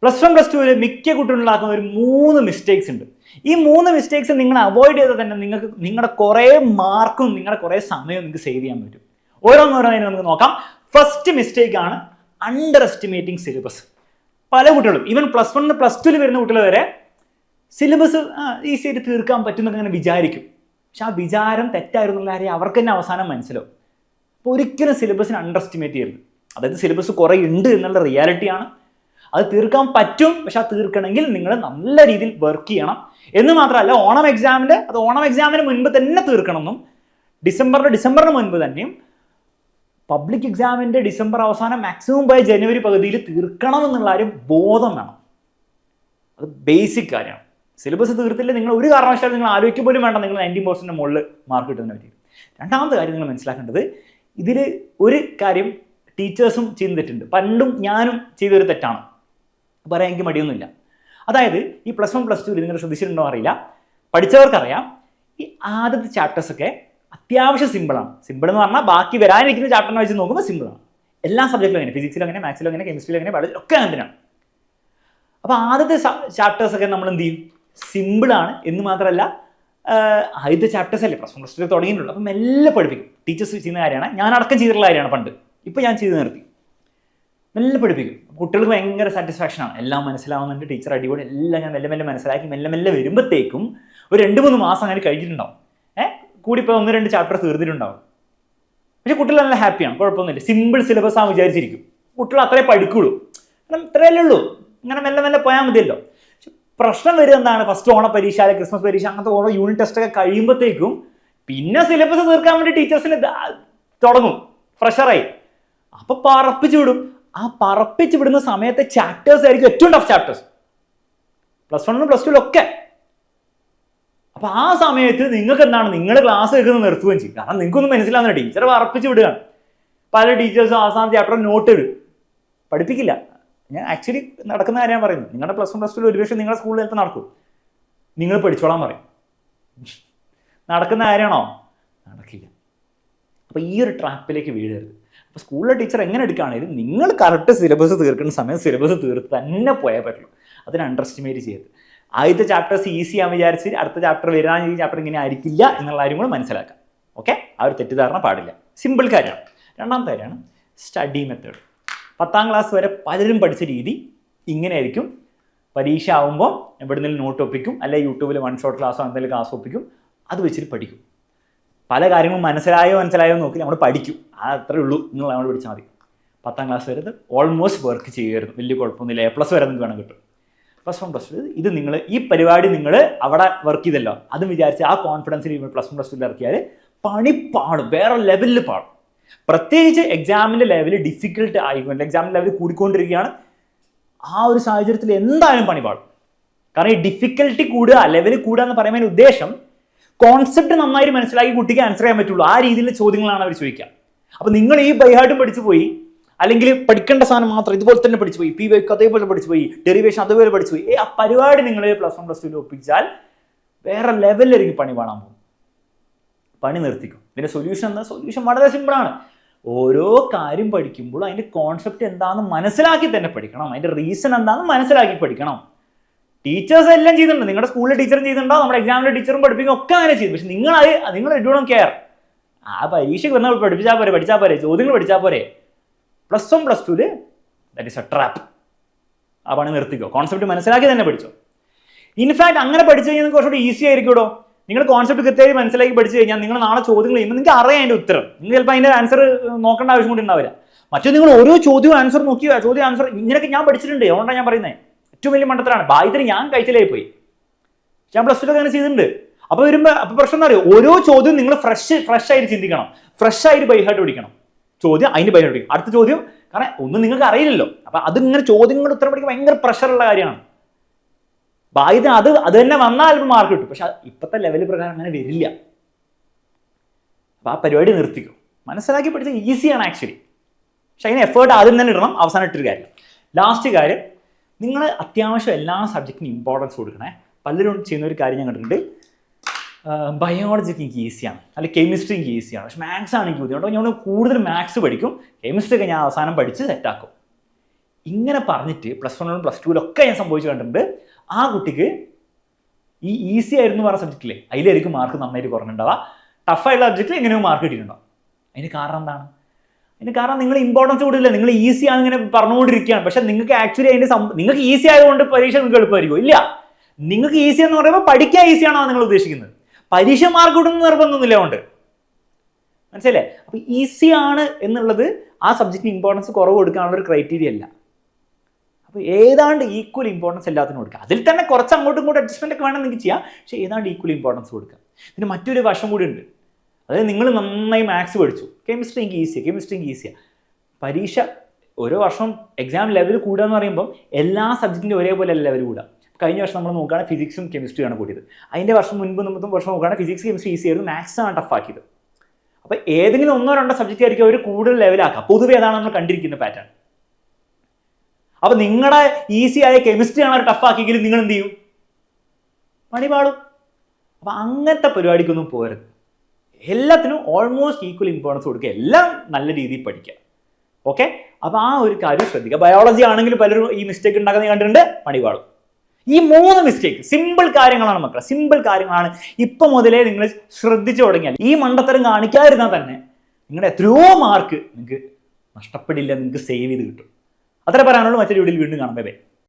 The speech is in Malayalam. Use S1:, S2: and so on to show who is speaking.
S1: +1 +2 മിക്ക കുട്ടികളുണ്ടാക്കുന്ന ഒരു 3 മിസ്റ്റേക്സ് ഉണ്ട്. ഈ 3 മിസ്റ്റേക്സ് നിങ്ങൾ അവോയ്ഡ് ചെയ്താൽ തന്നെ നിങ്ങൾക്ക് നിങ്ങളുടെ കുറേ മാർക്കും നിങ്ങളുടെ കുറേ സമയവും നിങ്ങൾക്ക് സേവ് ചെയ്യാൻ പറ്റും. ഓരോന്നോരോന്നായി നമുക്ക് നോക്കാം. ഫസ്റ്റ് മിസ്റ്റേക്ക് ആണ് അണ്ടർ എസ്റ്റിമേറ്റിംഗ് സിലബസ്. പല കുട്ടികളും ഈവൻ +1 +2 വരുന്ന കുട്ടികൾ വരെ സിലബസ് ഈസിയായിട്ട് തീർക്കാൻ പറ്റുമെന്നൊക്കെ അങ്ങനെ വിചാരിക്കും. പക്ഷെ ആ വിചാരം തെറ്റായിരുന്നുള്ള കാര്യം അവർക്ക് തന്നെ അവസാനം മനസ്സിലാവും. അപ്പോൾ ഒരിക്കലും സിലബസിനെ അണ്ടർ എസ്റ്റിമേറ്റ് ചെയ്യരുത്. അതായത് സിലബസ് കുറേ ഉണ്ട് എന്നുള്ള റിയാലിറ്റിയാണ്. അത് തീർക്കാൻ പറ്റും, പക്ഷെ അത് തീർക്കണമെങ്കിൽ നിങ്ങൾ നല്ല രീതിയിൽ വർക്ക് ചെയ്യണം എന്ന് മാത്രമല്ല, ഓണം എക്സാമിന് മുൻപ് തന്നെ തീർക്കണമെന്നും ഡിസംബറിന് മുൻപ് തന്നെയും പബ്ലിക് എക്സാമിൻ്റെ ഡിസംബർ അവസാനം മാക്സിമം പോയ ജനുവരി പകുതിയിൽ തീർക്കണം എന്നുള്ള ഒരു ബോധം വേണം. അത് ബേസിക് കാര്യമാണ്. സിലബസ് തീർത്തില്ല നിങ്ങൾ ഒരു കാരണവശാലും നിങ്ങൾ ആലോചിക്കുക പോലും വേണ്ട നിങ്ങൾ 90% മുകളിൽ മാർക്ക് കിട്ടുന്നതിനെ പറ്റി. രണ്ടാമത്തെ കാര്യം നിങ്ങൾ മനസ്സിലാക്കേണ്ടത്, ഇതിൽ ഒരു കാര്യം ടീച്ചേഴ്സും ചെയ്യുന്ന തെറ്റുണ്ട്. പണ്ടും ഞാനും ചെയ്തൊരു തെറ്റാണ്, പറയാൻ എനിക്ക് മടിയൊന്നുമില്ല. അതായത് ഈ +1 +2 നിങ്ങൾ ശ്രദ്ധിച്ചിട്ടുണ്ടോ അറിയില്ല, പഠിച്ചവർക്കറിയാം, ഈ ആദ്യത്തെ ചാപ്റ്റേഴ്സൊക്കെ അത്യാവശ്യം സിമ്പിളാണ്. സിമ്പിൾ എന്ന് പറഞ്ഞാൽ ബാക്കി വരാനിരിക്കുന്ന ചാപ്റ്ററിനെ വെച്ച് നോക്കുമ്പോൾ സിമ്പിളാണ്. എല്ലാ സബ്ജക്റ്റിലും അങ്ങനെ, ഫിസിക്സിലും അങ്ങനെ, മാത്സിലും അങ്ങനെ, കെമിസ്ട്രിയിലും അങ്ങനെ, വളരെ ഒക്കെ അങ്ങനെയാണ്. അപ്പോൾ ആദ്യത്തെ ചാപ്റ്റേഴ്സൊക്കെ നമ്മൾ എന്ത് ചെയ്യും, സിമ്പിളാണ് എന്ന് മാത്രമല്ല ആദ്യത്തെ ചാപ്റ്റേഴ്സ് അല്ലേ +1 +2 തുടങ്ങിയിട്ടുള്ളൂ. അപ്പം മെല്ലെ പഠിപ്പിക്കും. ടീച്ചേഴ്സ് ചെയ്യുന്ന കാര്യമാണ്, ഞാൻ അടക്കം ചെയ്തിട്ടുള്ള കാര്യമാണ് പണ്ട്. ഇപ്പോൾ ഞാൻ ചെയ്ത് നിർത്തി. മെല്ലെ പഠിപ്പിക്കും. കുട്ടികൾക്ക് ഭയങ്കര സാറ്റിസ്ഫാക്ഷനാണ്, എല്ലാം മനസ്സിലാവുന്നുണ്ട്, ടീച്ചർ അടിപൊളി, എല്ലാം ഞാൻ മെല്ലെ മെല്ലെ മനസ്സിലാക്കി മെല്ലെ വരുമ്പോഴത്തേക്കും ഒരു 2-3 മാസം അങ്ങനെ കഴിഞ്ഞിട്ടുണ്ടാവും. കൂടിപ്പോൾ 1-2 ചാപ്റ്റർ തീർത്തിട്ടുണ്ടാവും. പക്ഷേ കുട്ടികൾ നല്ല ഹാപ്പിയാണ്, കുഴപ്പമൊന്നുമില്ല. സിമ്പിൾ സിലബസ് ആണ് വിചാരിച്ചിരിക്കും. കുട്ടികൾ അത്രേ പഠിക്കുള്ളൂ, കാരണം ഇത്രയല്ലേ ഉള്ളൂ, ഇങ്ങനെ മെല്ലെ പോയാൽ മതിയല്ലോ. പക്ഷെ പ്രശ്നം വരും എന്താണ്, ഫസ്റ്റ് ഓണ പരീക്ഷ അല്ലെങ്കിൽ ക്രിസ്മസ് പരീക്ഷ അങ്ങനത്തെ ഓരോ യൂണിറ്റ് ടെസ്റ്റൊക്കെ കഴിയുമ്പോഴത്തേക്കും പിന്നെ സിലബസ് തീർക്കാൻ വേണ്ടി ടീച്ചേഴ്സിന് തുടങ്ങും, ഫ്രഷറായി. അപ്പോൾ പറപ്പിച്ചു വിടും. ആ പറപ്പിച്ച് വിടുന്ന സമയത്തെ ചാപ്റ്റേഴ്സ് ആയിരിക്കും ഏറ്റവും ടഫ് ചാപ്റ്റേഴ്സ് +1 +2 ഒക്കെ. അപ്പോൾ ആ സമയത്ത് നിങ്ങൾക്ക് എന്താണ്, നിങ്ങൾ ക്ലാസ് എടുക്കുന്നത് നിർത്തുകയും ചെയ്യും. കാരണം നിങ്ങൾക്കൊന്നും മനസ്സിലാവുന്നില്ല, ടീച്ചർ പറപ്പിച്ച് വിടുകയാണ്. പല ടീച്ചേഴ്സും അവസാന ചാപ്റ്റർ നോട്ട് ഇടും, പഠിപ്പിക്കില്ല. ഞാൻ ആക്ച്വലി നടക്കുന്ന കാര്യമാണ് പറയുന്നത്. നിങ്ങളുടെ +1 +2 ഒരുപക്ഷെ നിങ്ങളുടെ സ്കൂളിൽ ചിലപ്പോൾ നടക്കും, നിങ്ങൾ പഠിച്ചോളാൻ പറയും. നടക്കുന്ന കാര്യമാണോ? നടക്കില്ല. അപ്പോൾ ഈ ഒരു ട്രാപ്പിലേക്ക് വീഴരുത്. അപ്പോൾ സ്കൂളിലെ ടീച്ചർ എങ്ങനെ എടുക്കുകയാണെങ്കിലും നിങ്ങൾ കറക്റ്റ് സിലബസ് തീർക്കുന്ന സമയം സിലബസ് തീർത്ത് തന്നെ പോയാൽ പറ്റുള്ളൂ. അതിന് അണ്ടർ എസ്റ്റിമേറ്റ് ചെയ്യരുത്. ആദ്യത്തെ ചാപ്റ്റേഴ്സ് ഈസി ആണെന്ന് വിചാരിച്ച് അടുത്ത ചാപ്റ്റർ വരാൻ ഈ ചാപ്റ്റർ ഇങ്ങനെ ആയിരിക്കില്ല എന്നുള്ള കാര്യം കൂടെ മനസ്സിലാക്കാം. ഓക്കെ, ആ ഒരു തെറ്റിദ്ധാരണ പാടില്ല. സിമ്പിൾ കാര്യമാണ്. രണ്ടാമത്തെ കാര്യമാണ് സ്റ്റഡി മെത്തേഡ്. 10ാം ക്ലാസ് വരെ പലരും പഠിച്ച രീതി ഇങ്ങനെയായിരിക്കും. പരീക്ഷ ആകുമ്പോൾ എവിടെയെങ്കിലും നോട്ട് ഒപ്പിക്കും, അല്ലെങ്കിൽ യൂട്യൂബിൽ 1 ഷോട്ട് ക്ലാസ്സോ എന്തെങ്കിലും ക്ലാസ് ഒപ്പിക്കും, അത് വെച്ചിട്ട് പഠിക്കും. പല കാര്യങ്ങളും മനസ്സിലായോ നോക്കി നമ്മൾ പഠിക്കും. അത്രേ ഉള്ളൂ, നിങ്ങൾ നമ്മൾ പഠിച്ചാൽ മതി. 10ാം ക്ലാസ് വരെ ഓൾമോസ്റ്റ് വർക്ക് ചെയ്യുമായിരുന്നു, വലിയ കുഴപ്പമൊന്നുമില്ല. A+ വരെ നിങ്ങൾക്ക് വേണം കിട്ടും. +1 +2 ഇത് നിങ്ങൾ ഈ പരിപാടി നിങ്ങൾ അവിടെ വർക്ക് ചെയ്തല്ലോ, അതും വിചാരിച്ച് ആ കോൺഫിഡൻസിൽ +1 +2 ഇറക്കിയാൽ പണി പാടും, വേറെ ലെവലിൽ പാടും. പ്രത്യേകിച്ച് എക്സാമിൻ്റെ ലെവൽ ഡിഫിക്കൽട്ട് ആയിക്കൊണ്ട് എക്സാമിൻ്റെ ലെവൽ കൂടിക്കൊണ്ടിരിക്കുകയാണ്. ആ ഒരു സാഹചര്യത്തിൽ എന്തായാലും പണി പാടും. കാരണം ഈ ഡിഫിക്കൽട്ടി കൂടുക, ലെവൽ കൂടുക എന്ന് പറയുന്നതിന് ഉദ്ദേശം കോൺസെപ്റ്റ് നന്നായിട്ട് മനസ്സിലാക്കി കുട്ടിക്ക് ആൻസർ ചെയ്യാൻ പറ്റുള്ളൂ. ആ രീതിയിലുള്ള ചോദ്യങ്ങളാണ് അവർ ചോദിക്കുക. അപ്പോൾ നിങ്ങൾ ഈ ബൈഹാർട്ടും പഠിച്ചു പോയി, അല്ലെങ്കിൽ പഠിക്കേണ്ട സാധനം മാത്രം ഇതുപോലെ തന്നെ പഠിച്ചു പോയി, PY അതേപോലെ പഠിച്ചു പോയി, ഡെറിവേഷൻ അതുപോലെ പഠിച്ചു പോയി, ആ പരിപാടി നിങ്ങൾ +1 +2 ഒപ്പിച്ചാൽ വേറെ ലെവലിലായിരിക്കും പണി പാടാൻ പോകും. പണി നിർത്തിക്കും. ഇതിൻ്റെ സൊല്യൂഷൻ വളരെ സിമ്പിളാണ്. ഓരോ കാര്യം പഠിക്കുമ്പോൾ അതിൻ്റെ കോൺസെപ്റ്റ് എന്താണെന്ന് മനസ്സിലാക്കി തന്നെ പഠിക്കണം, അതിൻ്റെ റീസൺ എന്താണെന്ന് മനസ്സിലാക്കി പഠിക്കണം. ടീച്ചേഴ്സ് എല്ലാം ചെയ്യുന്നുണ്ട്, നിങ്ങളുടെ സ്കൂളിലെ ടീച്ചറും ചെയ്യുന്നുണ്ടോ, നമ്മുടെ എക്സാമിലെ ടീച്ചറും പഠിപ്പിക്കും, ഒക്കെ അങ്ങനെ ചെയ്യും. പക്ഷെ നിങ്ങൾ ഡോണ്ട് കെയർ. ആ പരീക്ഷയ്ക്ക് വന്നാൽ പഠിച്ചാൽ പോരെ, ചോദ്യങ്ങൾ പഠിച്ചാൽ പോരെ. +1 +2 ദാറ്റ് ഈസ് എ ട്രാപ്പ്. ആ പണി നിർത്തിക്കോ, കോൺസെപ്റ്റ് മനസ്സിലാക്കി തന്നെ പഠിച്ചോ. ഇൻഫാക്ട് അങ്ങനെ പഠിച്ചു കഴിഞ്ഞാൽ കുറച്ചുകൂടി ഈസി ആയിരിക്കുമോ. നിങ്ങൾ കോൺസെപ്റ്റ് കൃത്യമായി മനസ്സിലാക്കി പഠിച്ചു കഴിഞ്ഞാൽ നിങ്ങൾ നാളെ ചോദ്യങ്ങൾ ചെയ്യുമ്പോൾ നിങ്ങൾക്ക് അറിയാം അതിൻ്റെ ഉത്തരം. നിങ്ങൾ ചിലപ്പോൾ അതിൻ്റെ ആൻസർ നോക്കേണ്ട ആവശ്യം കൂടി ഉണ്ടാവില്ല. മറ്റു നിങ്ങൾ ഓരോ ചോദ്യവും ആൻസർ നോക്കിയോ, ചോദ്യം ആൻസർ ഇങ്ങനെയൊക്കെ ഞാൻ പഠിച്ചിട്ടുണ്ട്, അതുകൊണ്ടാണ് ഞാൻ പറയുന്നത്. ഏറ്റവും വലിയ മണ്ടത്തരാണ്. ബാധ്യത ഞാൻ കഴിച്ചിലായി പോയി. ഞാൻ +2 അങ്ങനെ ചെയ്തിട്ടുണ്ട്. അപ്പോൾ പ്രശ്നം എന്താ പറയുക, ഓരോ ചോദ്യവും നിങ്ങൾ ഫ്രഷ് ആയിട്ട് ചിന്തിക്കണം, ഫ്രഷ് ആയിട്ട് ബൈഹാർട്ട് പഠിക്കണം. ചോദ്യം അതിന് ബൈഹാർട്ട് പഠിക്കും, അടുത്ത ചോദ്യം. കാരണം ഒന്നും നിങ്ങൾക്ക് അറിയില്ലല്ലോ. അപ്പം അതിങ്ങനെ ചോദ്യങ്ങളുടെ ഉത്തരം പഠിക്കാൻ ഭയങ്കര പ്രഷറുള്ള കാര്യമാണ്. ബാധ്യത അത് തന്നെ വന്നാൽ മാർക്ക് കിട്ടും. പക്ഷെ ഇപ്പോഴത്തെ ലെവൽ പ്രകാരം അങ്ങനെ വരില്ല. അപ്പം ആ പരിപാടി നിർത്തിക്കും. മനസ്സിലാക്കി പഠിച്ചാൽ ഈസിയാണ് ആക്ച്വലി. പക്ഷെ അതിന് എഫേർട്ട് ആദ്യം തന്നെ ഇടണം, അവസാനം ഇട്ടൊരു കാര്യം. ലാസ്റ്റ് കാര്യം, നിങ്ങൾ അത്യാവശ്യം എല്ലാ സബ്ജക്റ്റിനും ഇമ്പോർട്ടൻസ് കൊടുക്കണേ. പലരും ചെയ്യുന്ന ഒരു കാര്യം ഞാൻ കണ്ടിട്ടുണ്ട്, ബയോളജിക്ക് എനിക്ക് ഈസിയാണ്, അല്ലെങ്കിൽ കെമിസ്ട്രി എനിക്ക് ഈസിയാണ്, പക്ഷെ മാത്സ് ആണ് എനിക്ക് ബുദ്ധിമുട്ടോ, ഞാൻ കൂടുതൽ മാത്സ് പഠിക്കും, കെമിസ്ട്രി ഒക്കെ ഞാൻ അവസാനം പഠിച്ച് സെറ്റാക്കും. ഇങ്ങനെ പറഞ്ഞിട്ട് +1 +2 ഞാൻ സംഭവിച്ചു കണ്ടിട്ടുണ്ട്. ആ കുട്ടിക്ക് ഈ ഈസി ആയിരുന്നു പറഞ്ഞ സബ്ജക്റ്റില്ലേ അതിലായിരിക്കും മാർക്ക് നന്നായിട്ട് കുറഞ്ഞിട്ടുണ്ടാവുക. ടഫായിട്ടുള്ള സബ്ജക്റ്റിൽ എങ്ങനെയോ മാർക്ക് കിട്ടിയിട്ടുണ്ടാവും. അതിന് കാരണം എന്താണ്? അതിന് കാരണം നിങ്ങൾ ഇമ്പോർട്ടൻസ് കൊടുക്കില്ല. നിങ്ങൾ ഈസി ആണ് ഇങ്ങനെ പറഞ്ഞുകൊണ്ടിരിക്കുകയാണ്. പക്ഷെ നിങ്ങൾക്ക് ആക്ച്വലി അതിന്റെ നിങ്ങൾക്ക് ഈസി ആയതുകൊണ്ട് പരീക്ഷ നിങ്ങൾക്ക് എളുപ്പമായിരിക്കും? ഇല്ല. നിങ്ങൾക്ക് ഈസി എന്ന് പറയുമ്പോൾ പഠിക്കാൻ ഈസിയാണോ നിങ്ങൾ ഉദ്ദേശിക്കുന്നത്? പരീക്ഷ മാർക്ക് കിട്ടുന്ന നിർബന്ധമൊന്നുമില്ല കൊണ്ട്. മനസ്സിലല്ലേ? അപ്പൊ ഈസി ആണ് എന്നുള്ളത് ആ സബ്ജക്റ്റിന് ഇമ്പോർട്ടൻസ് കുറവ് കൊടുക്കാനുള്ള ഒരു ക്രൈറ്റീരിയ അല്ല. അപ്പോൾ ഏതാണ്ട് ഈക്വൽ ഇമ്പോർട്ടൻസ് എല്ലാത്തിനും കൊടുക്കുക. അതിൽ തന്നെ കുറച്ച് അങ്ങോട്ടും ഇങ്ങോട്ടും അഡ്ജസ്റ്റ്മെന്റ് ഒക്കെ വേണം നിങ്ങൾക്ക് ചെയ്യാം. പക്ഷേ ഏതാണ്ട് ഈക്വൽ ഇമ്പോർട്ടൻസ് കൊടുക്കുക. ഇതിന് മറ്റൊരു വശം കൂടി ഉണ്ട്. അതായത് നിങ്ങൾ നന്നായി മാത്സ് പഠിച്ചു, കെമിസ്ട്രി എനിക്ക് ഈസിയാണ്. പരീക്ഷ ഓരോ വർഷം എക്സാം ലെവൽ കൂടുക എന്ന് പറയുമ്പോൾ എല്ലാ സബ്ജക്റ്റിൻ്റെ ഒരേപോലെ അല്ല ലെവൽ കൂടുക. കഴിഞ്ഞ വർഷം നമ്മൾ നോക്കുകയാണെങ്കിൽ ഫിസിക്സും കെമിസ്ട്രിയാണ് കൂടിയത്. അതിൻ്റെ മുൻപത്തെ വർഷം നോക്കുകയാണെങ്കിൽ ഫിസിക്സ് കെമിസ്ട്രി ഈസി ആയിരുന്നു, മാത്സ് ആണ് ടഫാക്കിയത്. അപ്പോൾ ഏതെങ്കിലും 1-2 സബ്ജക്റ്റ് ആയിരിക്കും അവർ കൂടുതൽ ലെവലാക്കുക. പൊതുവെ അതാണ് നമ്മൾ കണ്ടിരിക്കുന്ന പാറ്റേൺ. അപ്പോൾ നിങ്ങളുടെ ഈസി ആയ കെമിസ്ട്രി ആണ് അവർ ടഫാക്കിയെങ്കിലും നിങ്ങൾ എന്ത് ചെയ്യും? പണി പാടും. അപ്പോൾ അങ്ങനത്തെ പരിപാടിക്കൊന്നും പോരുത്. എല്ലാത്തിനും ഓൾമോസ്റ്റ് ഈക്വൽ ഇമ്പോർട്ടൻസ് കൊടുക്കുക, എല്ലാം നല്ല രീതിയിൽ പഠിക്കുക. ഓക്കെ, അപ്പോൾ ആ ഒരു കാര്യം ശ്രദ്ധിക്കുക. ബയോളജി ആണെങ്കിലും പലരും ഈ മിസ്റ്റേക്ക് ഉണ്ടാക്കുന്നത് കണ്ടിട്ടുണ്ട്, പണി പാടും. ഈ 3 മിസ്റ്റേക്ക് സിമ്പിൾ കാര്യങ്ങളാണ് മക്കളെ, സിമ്പിൾ കാര്യങ്ങളാണ്. ഇപ്പം മുതലേ നിങ്ങൾ ശ്രദ്ധിച്ചു തുടങ്ങിയാൽ, ഈ മണ്ടത്തരം കാണിക്കാതിരുന്നാൽ തന്നെ നിങ്ങളുടെ എത്രയോ മാർക്ക് നിങ്ങൾക്ക് നഷ്ടപ്പെടില്ല, നിങ്ങൾക്ക് സേവ് ചെയ്ത് കിട്ടും. അത്ര പറയാനുള്ളൂ. മറ്റൊരു വീഡിയോയിൽ വീണ്ടും കാണാം. Bye bye.